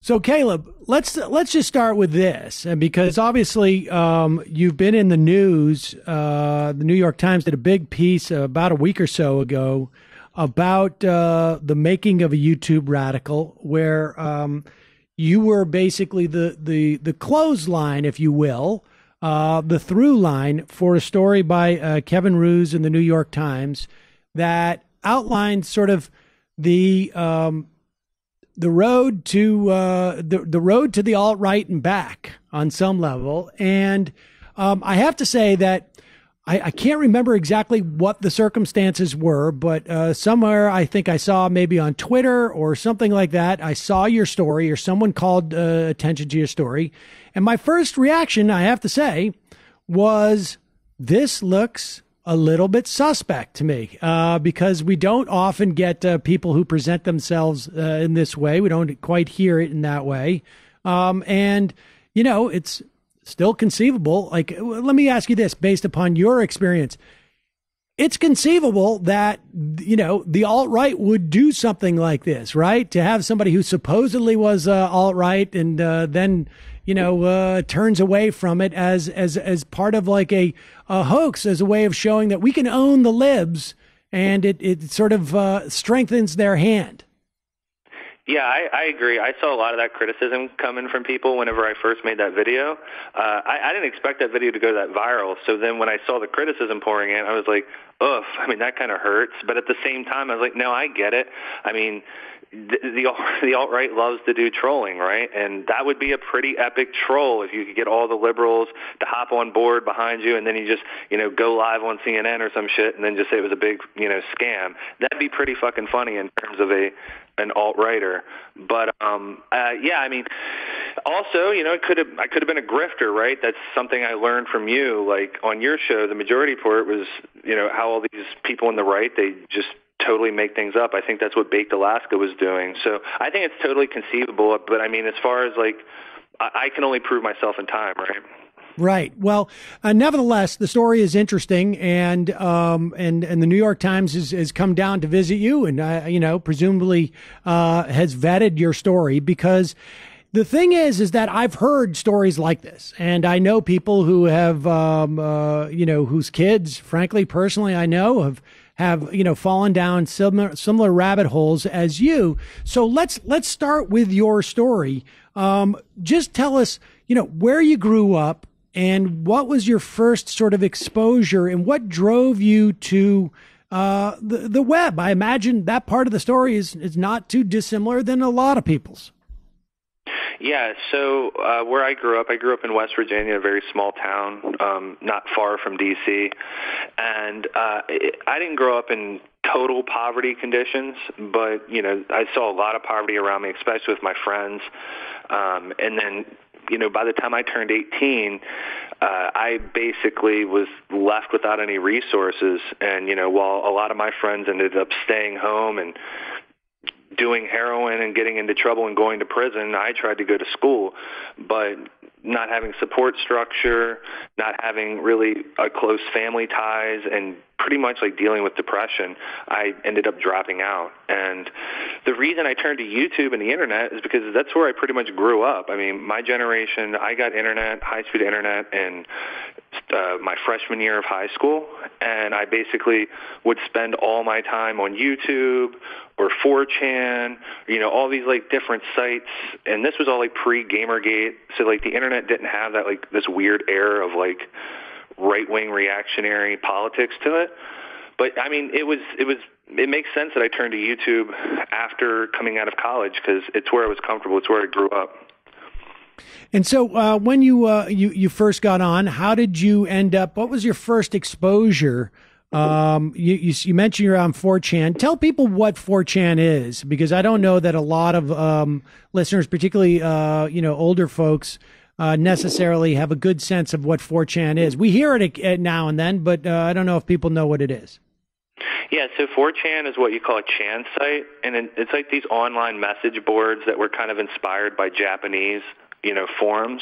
So Caleb, let's just start with this, because obviously you've been in the news. The New York Times did a big piece about a week or so ago about the making of a YouTube radical, where you were basically the clothesline, if you will, the through line for a story by Kevin Roose in the New York Times that outlined sort of the road to the road to the alt-right and back on some level. And I have to say that I can't remember exactly what the circumstances were, but somewhere I think I saw, maybe on Twitter or something like that, I saw your story, or someone called attention to your story. And my first reaction, I have to say, was, this looks a little bit suspect to me, because we don't often get people who present themselves in this way. We don't quite hear it in that way. And, you know, it's still conceivable. Like, let me ask you this, based upon your experience. It's conceivable that, you know, the alt-right would do something like this, right? To have somebody who supposedly was alt-right and then, you know, turns away from it as part of like a hoax, as a way of showing that we can own the libs, and it sort of strengthens their hand. Yeah, I agree. I saw a lot of that criticism coming from people whenever I first made that video. I didn't expect that video to go that viral. So then when I saw the criticism pouring in, I was like, ugh, I mean, that kind of hurts. But at the same time, I was like, no, I get it. I mean, the alt-right loves to do trolling, right? And that would be a pretty epic troll if you could get all the liberals to hop on board behind you, and then you just, you know, go live on CNN or some shit and then just say it was a big, you know, scam. That'd be pretty fucking funny in terms of an alt-righter. But yeah, I mean, also, you know, I could have been a grifter, right? That's something I learned from you. Like on your show, the majority report was, you know, how all these people on the right, they just totally make things up. I think that's what Baked Alaska was doing. So I think it's totally conceivable. But I mean, as far as like, I can only prove myself in time, right? Right. Well, nevertheless, the story is interesting, and the New York Times has come down to visit you, and you know, presumably has vetted your story, because the thing is that I've heard stories like this, and I know people who have you know, whose kids, frankly, personally, I know have you know, fallen down similar rabbit holes as you. So let's start with your story. Just tell us, you know, where you grew up, and what was your first sort of exposure, and what drove you to the web? I imagine that part of the story is not too dissimilar than a lot of people's. Yeah, so where I grew up in West Virginia, a very small town, not far from D.C., and I didn't grow up in total poverty conditions, but, you know, I saw a lot of poverty around me, especially with my friends, and then, you know, by the time I turned 18, I basically was left without any resources. And, you know, while a lot of my friends ended up staying home and doing heroin and getting into trouble and going to prison, I tried to go to school, but not having support structure, not having really close family ties, and pretty much like dealing with depression, I ended up dropping out. And the reason I turned to YouTube and the internet is because that's where I pretty much grew up. I mean, my generation, I got internet, high-speed internet, in my freshman year of high school, and I basically would spend all my time on YouTube or 4chan, you know, all these like different sites, and this was all like pre-Gamergate, so like the internet didn't have that like this weird air of like right-wing reactionary politics to it. But I mean, it makes sense that I turned to YouTube after coming out of college, because it's where I was comfortable, it's where I grew up. And so when you first got on, how did you end up? What was your first exposure? You mentioned you're on 4chan. Tell people what 4chan is, because I don't know that a lot of listeners, particularly you know, older folks, necessarily have a good sense of what 4chan is. We hear it now and then, but I don't know if people know what it is. Yeah, so 4chan is what you call a chan site, and it's like these online message boards that were kind of inspired by Japanese, forums.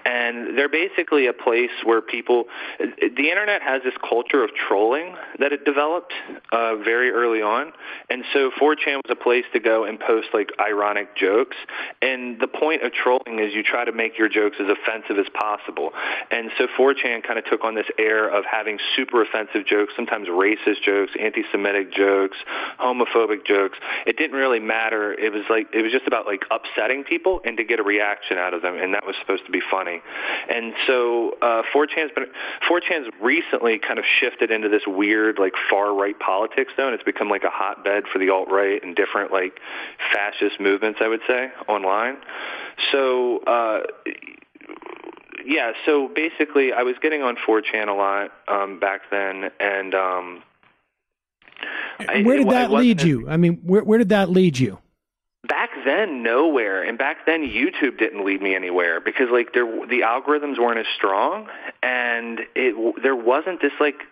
And they're basically a place where the internet has this culture of trolling that it developed very early on. And so 4chan was a place to go and post like ironic jokes. And the point of trolling is you try to make your jokes as offensive as possible. And so 4chan kind of took on this air of having super offensive jokes, sometimes racist jokes, anti-Semitic jokes, homophobic jokes. It didn't really matter. It was just about like upsetting people and to get a reaction out of them, and that was supposed to be funny. And so 4chan's recently kind of shifted into this weird like far right politics though, and it's become like a hotbed for the alt-right and different like fascist movements, I would say, online. So so basically I was getting on 4chan a lot back then, and where did that lead you? I mean, where did that lead you? Back then, nowhere. And back then, YouTube didn't lead me anywhere because like the algorithms weren't as strong, and there wasn't this like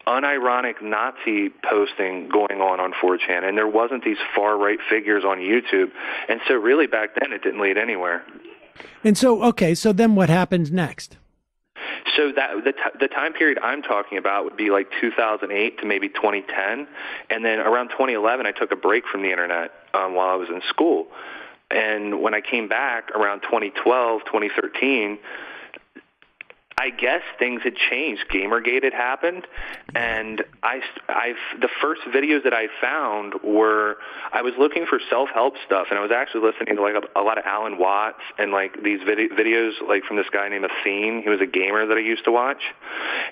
unironic Nazi posting going on 4chan, and there wasn't these far right figures on YouTube. And so really back then, it didn't lead anywhere. And so, okay, so then what happens next? So that the time period I'm talking about would be like 2008 to maybe 2010, and then around 2011 I took a break from the internet while I was in school, and when I came back around 2012, 2013, I guess things had changed. Gamergate had happened, and the first videos that I found were, I was looking for self-help stuff, and I was actually listening to like a lot of Alan Watts and like these videos like from this guy named Cain. He was a gamer that I used to watch,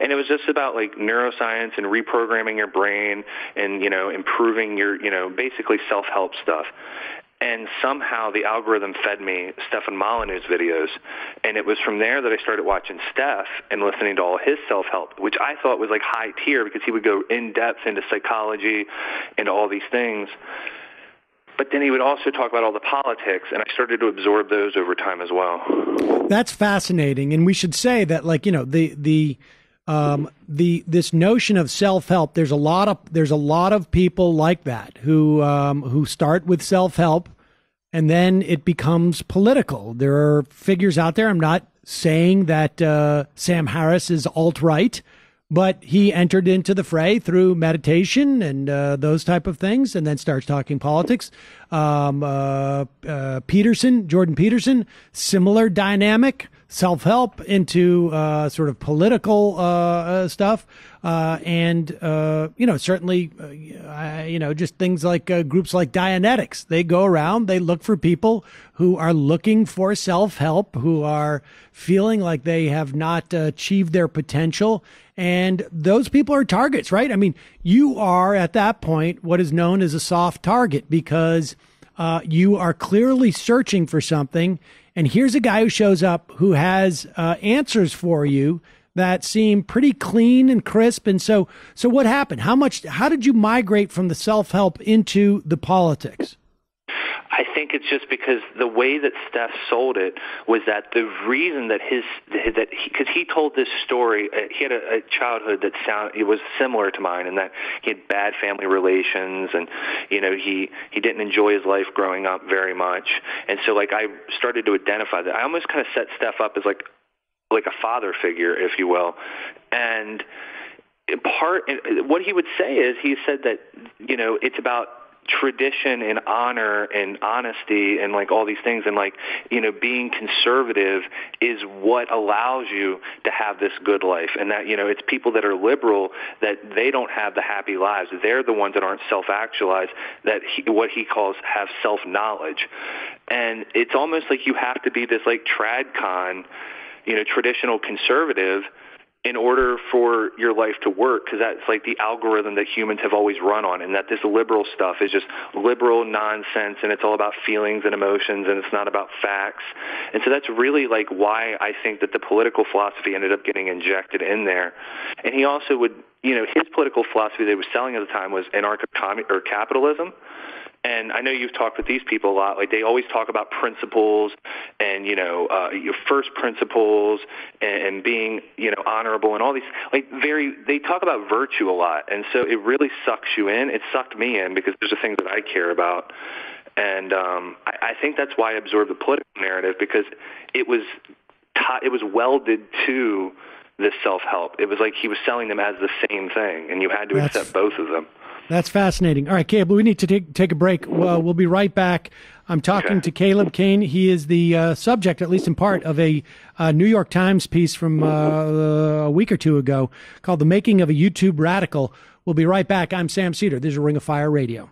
and it was just about like neuroscience and reprogramming your brain and improving your basically self-help stuff. And somehow the algorithm fed me Stefan Molyneux's videos. And it was from there that I started watching Steph and listening to all his self-help, which I thought was like high tier because he would go in depth into psychology and all these things. But then he would also talk about all the politics, and I started to absorb those over time as well. That's fascinating. And we should say that, like, this notion of self-help, there's a lot of people like that who start with self-help and then it becomes political. There are figures out there. I'm not saying that Sam Harris is alt-right, but he entered into the fray through meditation and those type of things, and then starts talking politics. Jordan Peterson, similar dynamic. Self-help into sort of political stuff, and certainly just things like groups like Dianetics. They go around, they look for people who are looking for self-help, who are feeling like they have not achieved their potential, and those people are targets, right? I mean, you are at that point what is known as a soft target because you are clearly searching for something. And here's a guy who shows up who has answers for you that seem pretty clean and crisp. And so what happened? How did you migrate from the self-help into the politics? I think it's just because the way that Steph sold it was that the reason that because he told this story, he had a childhood it was similar to mine in that he had bad family relations, and he didn't enjoy his life growing up very much, and so like I started to identify that. I almost kind of set Steph up as like a father figure, if you will, and what he would say is he said that it's about tradition and honor and honesty and like all these things, and like being conservative is what allows you to have this good life, and that it's people that are liberal that they don't have the happy lives. They're the ones that aren't self-actualized, that what he calls have self-knowledge. And it's almost like you have to be this like tradcon, traditional conservative in order for your life to work, because that's like the algorithm that humans have always run on, and that this liberal stuff is just liberal nonsense, and it's all about feelings and emotions, and it's not about facts. And so that's really like why I think that the political philosophy ended up getting injected in there. And he also would, his political philosophy that he was selling at the time was anarcho-capitalism. And I know you've talked with these people a lot. Like they always talk about principles and your first principles and being honorable and all these they talk about virtue a lot. And so it really sucks you in. It sucked me in because there's the things that I care about. And I think that's why I absorbed the political narrative, because it was welded to this self-help. It was like he was selling them as the same thing, and you had to accept both of them. That's fascinating. All right, Caleb, we need to take a break. Well, we'll be right back. I'm talking to Caleb Cain. He is the subject, at least in part, of a New York Times piece from a week or two ago called "The Making of a YouTube Radical." We'll be right back. I'm Sam Seder. This is Ring of Fire Radio.